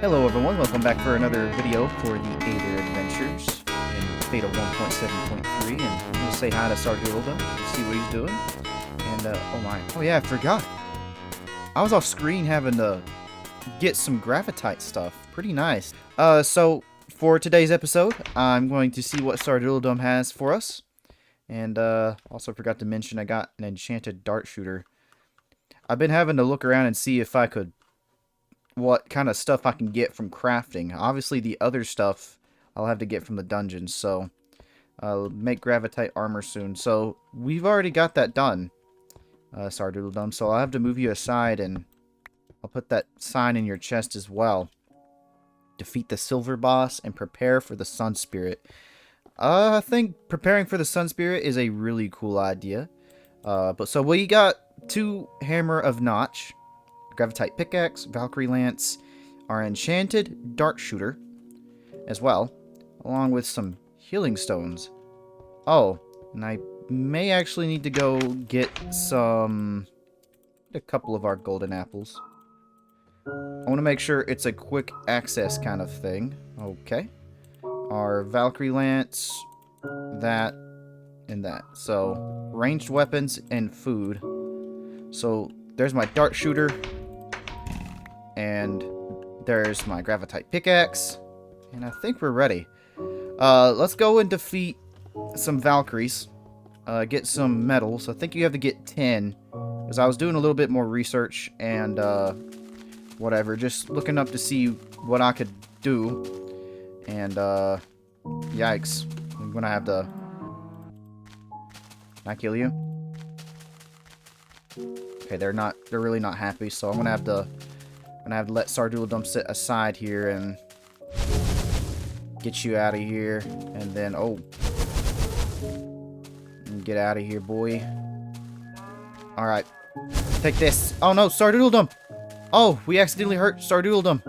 Hello everyone, welcome back for another video for the Aether Adventures in Beta 1.7.3, and I'm going to say hi to Sir Sardoodledum, see what he's doing, and oh yeah, I forgot. I was off screen having to get some gravitite stuff, pretty nice. So for today's episode, I'm going to see what Sir Sardoodledum has for us, and also forgot to mention I got an enchanted dart shooter. I've been having to look around and see if I could what kind of stuff I can get from crafting. Obviously, the other stuff I'll have to get from the dungeons, so I'll make gravitite armor soon. So we've already got that done, Sardoodledum, so I'll have to move you aside, and I'll put that sign in your chest as well. Defeat the silver boss and prepare for the sun spirit. I think preparing for the sun spirit is a really cool idea. But so we got 2 hammer of notch, gravitite pickaxe, Valkyrie lance, our enchanted dart shooter as well, along with some healing stones. Oh, and I may actually need to go get a couple of our golden apples. I want to make sure it's a quick access kind of thing. Okay. Our Valkyrie lance, that, and that. So, ranged weapons and food. So, there's my dart shooter. And there's my gravitite pickaxe. And I think we're ready. Let's go and defeat some Valkyries. Get some medals. I think you have to get 10. Because I was doing a little bit more research and whatever. Just looking up to see what I could do. And yikes. I'm gonna have to... Can I kill you? Okay, they're really not happy, so I'm gonna have to let Sardoodledum sit aside here and get you out of here, and then get out of here, boy. All right, take this. Oh no, Sardoodledum! Oh, we accidentally hurt Sardoodledum.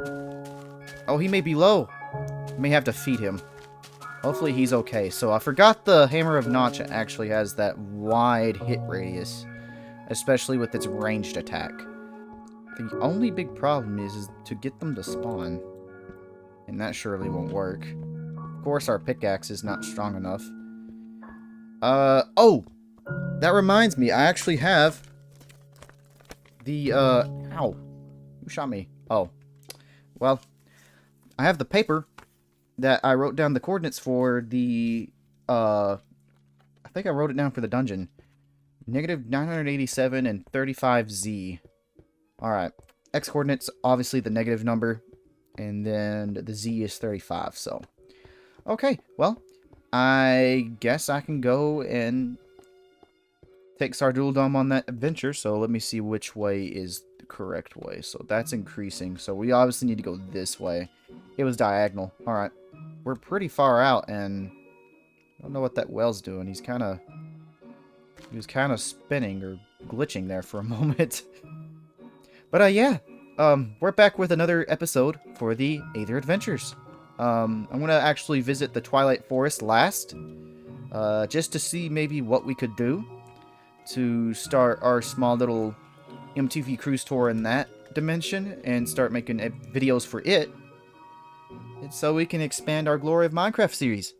Oh, he may be low. May have to feed him. Hopefully he's okay. So I forgot the hammer of notch actually has that wide hit radius, especially with its ranged attack. The only big problem is to get them to spawn. And that surely won't work. Of course, our pickaxe is not strong enough. Oh! That reminds me, I actually have the, ow. Who shot me? Oh. Well, I have the paper that I wrote down the coordinates for the, I think I wrote it down for the dungeon. Negative 987 and 35Z. Alright, X coordinates, obviously the negative number, and then the Z is 35, so. Okay, well, I guess I can go and take Sardoodledum on that adventure, so let me see which way is the correct way. So that's increasing, so we obviously need to go this way. It was diagonal. Alright, we're pretty far out, and I don't know what that whale's doing. He was kind of spinning or glitching there for a moment. But yeah, we're back with another episode for the Aether Adventures. I'm going to actually visit the Twilight Forest last, just to see maybe what we could do to start our small little MTV cruise tour in that dimension and start making videos for it. And so we can expand our Glory of Minecraft series.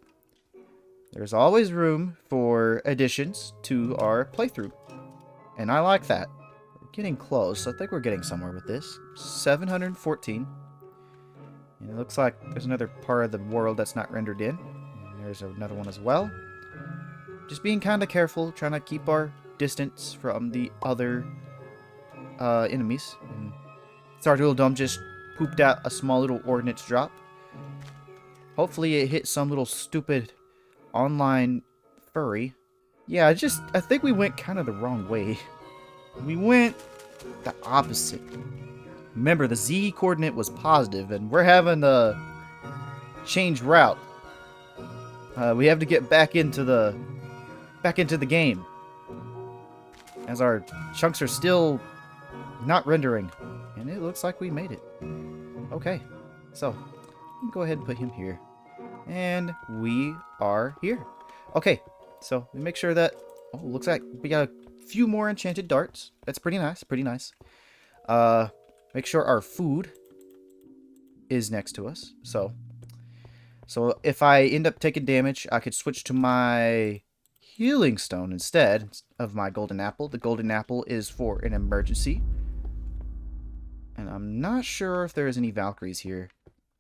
There's always room for additions to our playthrough, and I like that. Getting close. I think we're getting somewhere with this. 714. And it looks like there's another part of the world that's not rendered in. And there's another one as well. Just being kind of careful, trying to keep our distance from the other enemies. And Sardoodledum just pooped out a small little ordnance drop. Hopefully it hit some little stupid online furry. Yeah, I think we went kind of the wrong way. We went the opposite. Remember, the Z coordinate was positive, and we're having to change route. We have to get back into the game, as our chunks are still not rendering, and it looks like we made it. Okay, so go ahead and put him here, and we are here. Okay, so we make sure that looks like we got a few more enchanted darts. That's pretty nice, pretty nice. Make sure our food is next to us. So if I end up taking damage, I could switch to my healing stone instead of my golden apple. The golden apple is for an emergency. And I'm not sure if there's any Valkyries here.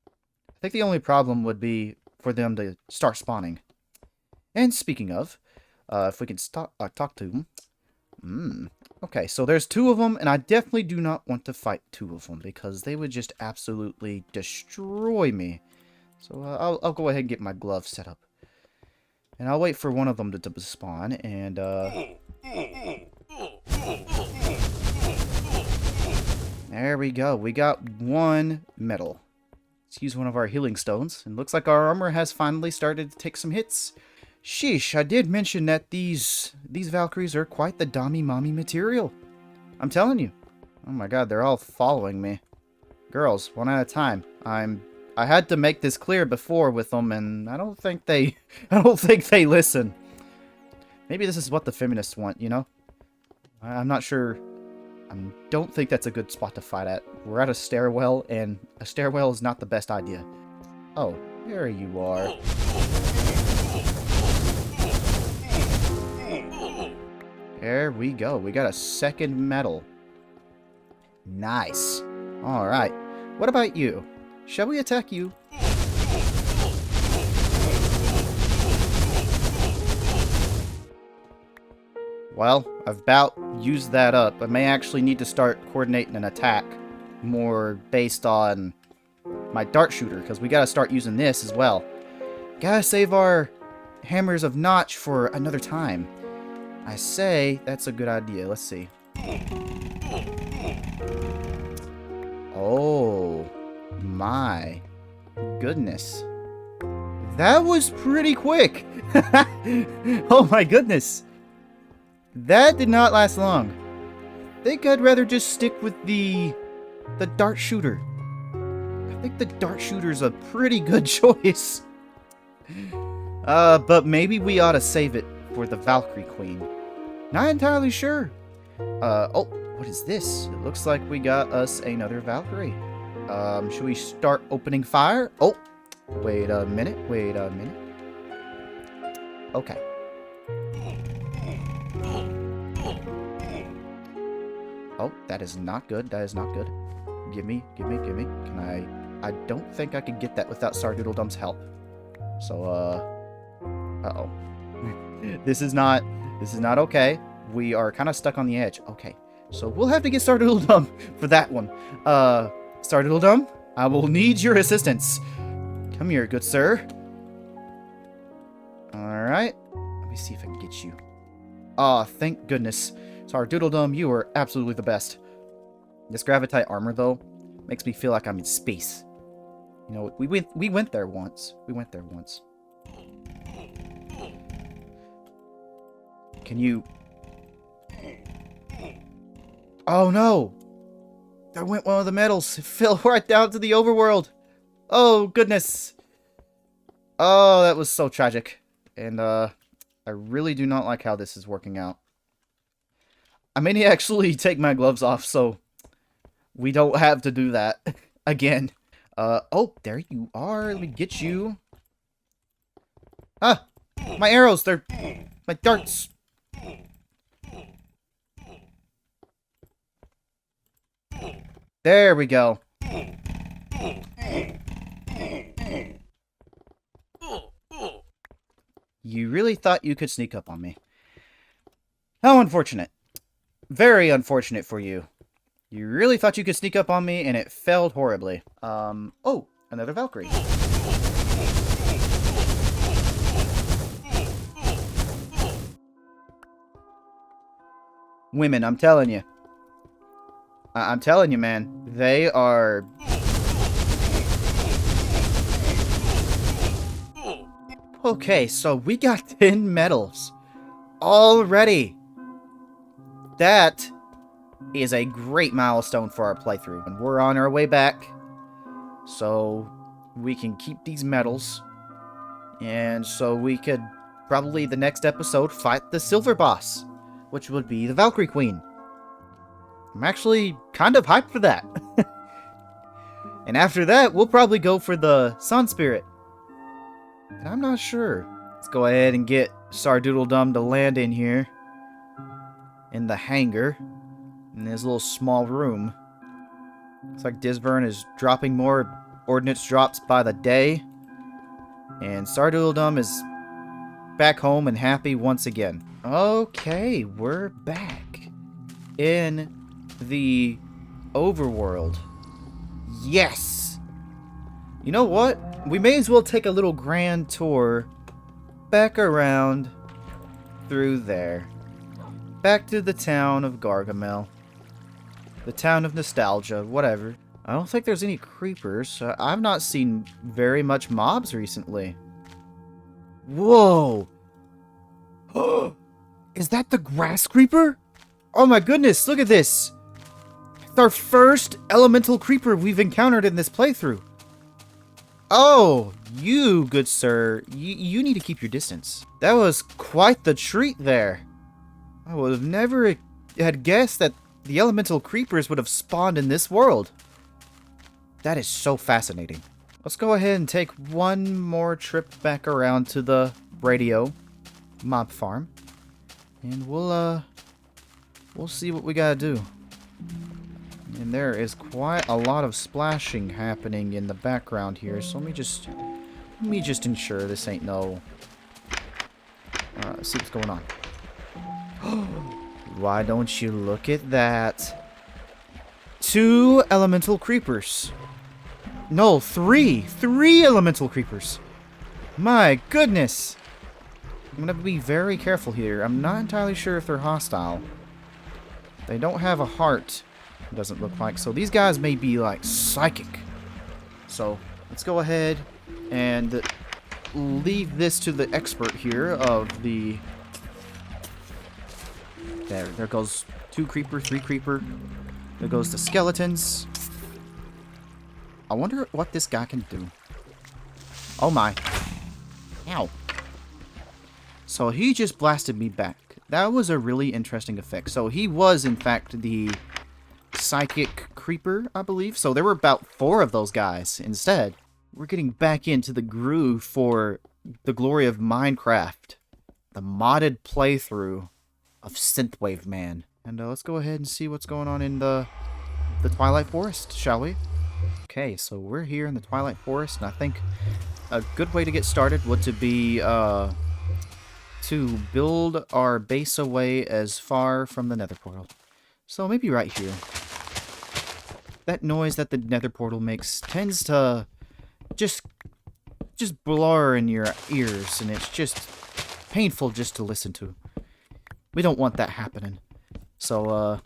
I think the only problem would be for them to start spawning. And speaking of, if we can talk to them. Okay, so there's 2 of them, and I definitely do not want to fight 2 of them because they would just absolutely destroy me. So I'll go ahead and get my gloves set up. And I'll wait for one of them to spawn, and there we go. We got 1 medal. Let's use one of our healing stones. And looks like our armor has finally started to take some hits. Sheesh, I did mention that these Valkyries are quite the dommy-mommy material. I'm telling you. Oh my god, they're all following me. Girls, one at a time. I had to make this clear before with them, and I don't think they listen. Maybe this is what the feminists want, you know? I'm not sure. I don't think that's a good spot to fight at. We're at a stairwell, and a stairwell is not the best idea. Oh, there you are. There we go. We got a 2nd medal. Nice. Alright. What about you? Shall we attack you? Well, I've about used that up. I may actually need to start coordinating an attack more based on my dart shooter, because we gotta start using this as well. Gotta save our hammers of notch for another time. I say that's a good idea. Let's see. Oh my goodness. That was pretty quick. Oh my goodness. That did not last long. I think I'd rather just stick with the dart shooter. I think the dart shooter's a pretty good choice. But maybe we ought to save it for the Valkyrie Queen. Not entirely sure. Oh, what is this? It looks like we got us another Valkyrie. Should we start opening fire? Oh, wait a minute. Okay. Oh, that is not good. That is not good. Gimme. Can I don't think I can get that without Sardoodledum's help. So, uh-oh. This is not okay. We are kind of stuck on the edge. Okay. So we'll have to get Sardoodledum for that one. Sardoodledum, I will need your assistance. Come here, good sir. Alright. Let me see if I can get you. Ah, thank goodness. Sardoodledum, you are absolutely the best. This gravitite armor, though, makes me feel like I'm in space. You know, we went there once. Can you... Oh no! There went one of the medals. It fell right down to the overworld. Oh goodness. Oh, that was so tragic. And I really do not like how this is working out. I may actually take my gloves off so we don't have to do that again. Oh, there you are. Let me get you. Ah! My arrows, they're... My darts. There we go. You really thought you could sneak up on me. How unfortunate. Very unfortunate for you. You really thought you could sneak up on me, and it failed horribly. Oh, another Valkyrie. Women, I'm telling you. I'm telling you, man. They are... Okay, so we got 10 medals. Already. That is a great milestone for our playthrough. And we're on our way back. So we can keep these medals. And so we could probably the next episode fight the silver boss, which would be the Valkyrie Queen. I'm actually kind of hyped for that. And after that, we'll probably go for the Sun Spirit. And I'm not sure. Let's go ahead and get Sardoodledum to land in here. In the hangar. In this little small room. Looks like Disburn is dropping more ordnance drops by the day. And Sardoodledum is back home and happy once again. Okay, we're back in the overworld. Yes! You know what? We may as well take a little grand tour back around through there. Back to the town of Gargamel. The town of nostalgia, whatever. I don't think there's any creepers. I've not seen very much mobs recently. Whoa! Is that the grass creeper? Oh my goodness, look at this! It's our first elemental creeper we've encountered in this playthrough. Oh, you, good sir, you need to keep your distance. That was quite the treat there. I would have never had guessed that the elemental creepers would have spawned in this world. That is so fascinating. Let's go ahead and take one more trip back around to the radio mob farm. And we'll see what we gotta do. And there is quite a lot of splashing happening in the background here, so let me just ensure this ain't no... Let's see what's going on. Why don't you look at that? 2 elemental creepers. No, 3. 3 elemental creepers. My goodness. I'm gonna be very careful here. I'm not entirely sure if they're hostile. They don't have a heart, it doesn't look like. So these guys may be like psychic. So let's go ahead and leave this to the expert here of the... There goes 2 creeper, 3 creeper. There goes the skeletons. I wonder what this guy can do. Oh my. Ow. So he just blasted me back. That was a really interesting effect. So he was, in fact, the psychic creeper, I believe. So there were about 4 of those guys instead. We're getting back into the groove for the glory of Minecraft. The modded playthrough of Synthwave Man. And let's go ahead and see what's going on in the Twilight Forest, shall we? Okay, so we're here in the Twilight Forest, and I think a good way to get started would to be to build our base away as far from the nether portal. So maybe right here. That noise that the nether portal makes tends to just blur in your ears, and it's just painful just to listen to. We don't want that happening. So,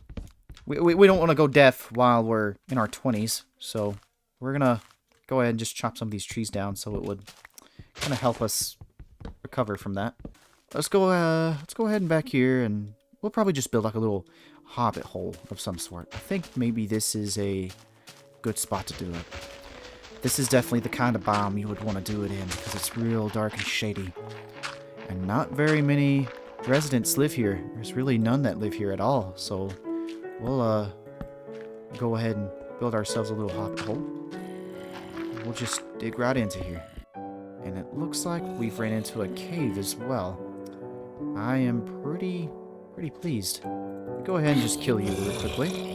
we don't want to go deaf while we're in our 20s. So, we're gonna go ahead and just chop some of these trees down so it would kind of help us recover from that. Let's go ahead and back here, and we'll probably just build like a little hobbit hole of some sort. I think maybe this is a good spot to do it. This is definitely the kind of biome you would want to do it in, because it's real dark and shady. And not very many residents live here. There's really none that live here at all, so we'll go ahead and build ourselves a little hobbit hole. We'll just dig right into here. And it looks like we've ran into a cave as well. I am pretty pleased. Go ahead and just kill you real quickly.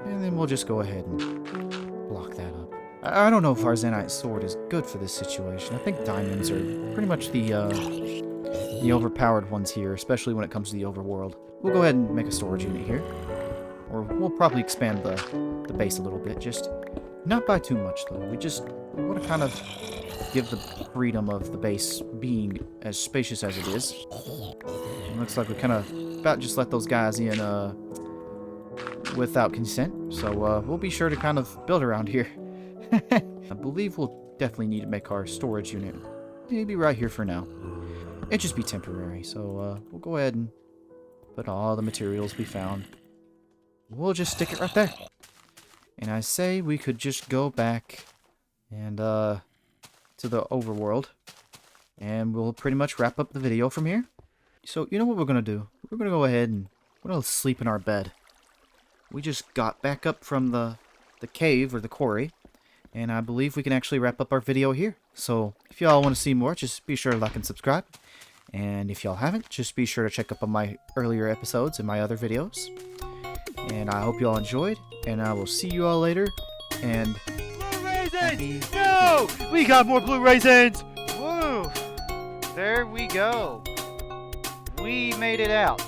And then we'll just go ahead and block that up. I don't know if our Zenite sword is good for this situation. I think diamonds are pretty much the overpowered ones here, especially when it comes to the overworld. We'll go ahead and make a storage unit here. Or we'll probably expand the base a little bit, just not by too much though. We want to kind of give the freedom of the base being as spacious as it is. It looks like we kind of about just let those guys in without consent. So we'll be sure to kind of build around here. I believe we'll definitely need to make our storage unit maybe right here for now. It'd just be temporary, so we'll go ahead and put all the materials we found. We'll just stick it right there. And I say we could just go back and to the overworld, and we'll pretty much wrap up the video from here. So you know what we're gonna do? We're gonna go ahead and we're gonna sleep in our bed. We just got back up from the cave or the quarry, And I believe we can actually wrap up our video here. So if y'all want to see more, just be sure to like and subscribe. And if y'all haven't, just be sure to check up on my earlier episodes and my other videos. And I hope y'all enjoyed, and I will see you all later. And blue raisins! No! We got more blue raisins! Woo! There we go. We made it out.